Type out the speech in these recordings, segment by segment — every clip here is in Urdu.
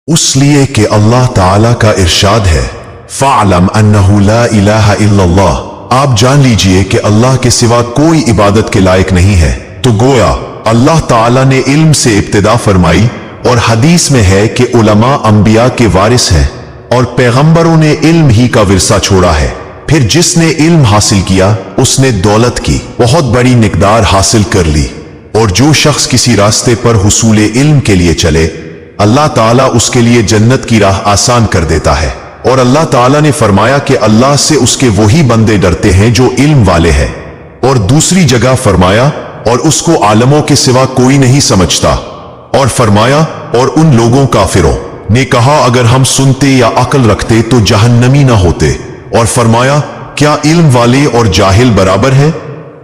اس لیے کہ اللہ تعالیٰ کا ارشاد ہے فَعْلَمْ أَنَّهُ لَا إِلَهَ إِلَّا اللَّهُ، آپ جان لیجئے کہ اللہ کے سوا کوئی عبادت کے لائق نہیں ہے۔ تو گویا اللہ تعالیٰ نے علم سے ابتدا فرمائی، اور حدیث میں ہے کہ علماء انبیاء کے وارث ہیں اور پیغمبروں نے علم ہی کا ورثہ چھوڑا ہے۔ پھر جس نے علم حاصل کیا اس نے دولت کی بہت بڑی مقدار حاصل کر لی، اور جو شخص کسی راستے پر حصول علم کے لیے چلے اللہ تعالیٰ اس کے لیے جنت کی راہ آسان کر دیتا ہے۔ اور اللہ تعالیٰ نے فرمایا کہ اللہ سے اس کے وہی بندے ڈرتے ہیں جو علم والے ہیں، اور دوسری جگہ فرمایا اور اس کو عالموں کے سوا کوئی نہیں سمجھتا، اور فرمایا اور ان لوگوں کافروں نے کہا اگر ہم سنتے یا عقل رکھتے تو جہنمی نہ ہوتے، اور فرمایا کیا علم والے اور جاہل برابر ہے؟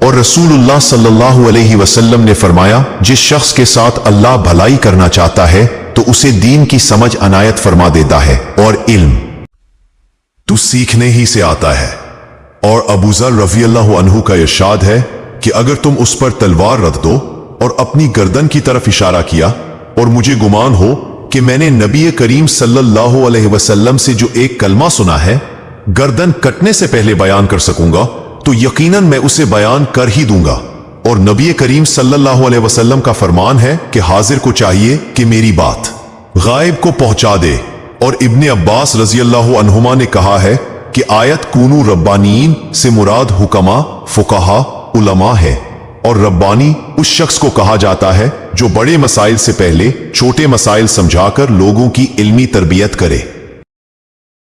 اور رسول اللہ صلی اللہ علیہ وسلم نے فرمایا جس شخص کے ساتھ اللہ بھلائی کرنا چاہتا ہے تو اسے دین کی سمجھ عنایت فرما دیتا ہے، اور علم تو سیکھنے ہی سے آتا ہے۔ اور ابو ذر رضی اللہ عنہ کا ارشاد ہے کہ اگر تم اس پر تلوار رکھ دو اور اپنی گردن کی طرف اشارہ کیا اور مجھے گمان ہو کہ میں نے نبی کریم صلی اللہ علیہ وسلم سے جو ایک کلمہ سنا ہے گردن کٹنے سے پہلے بیان کر سکوں گا تو یقیناً میں اسے بیان کر ہی دوں گا۔ اور نبی کریم صلی اللہ علیہ وسلم کا فرمان ہے کہ حاضر کو چاہیے کہ میری بات غائب کو پہنچا دے۔ اور ابن عباس رضی اللہ عنہما نے کہا ہے کہ آیت کونو ربانیین سے مراد حکما، فقہا، علماء ہے، اور ربانی اس شخص کو کہا جاتا ہے جو بڑے مسائل سے پہلے چھوٹے مسائل سمجھا کر لوگوں کی علمی تربیت کرے۔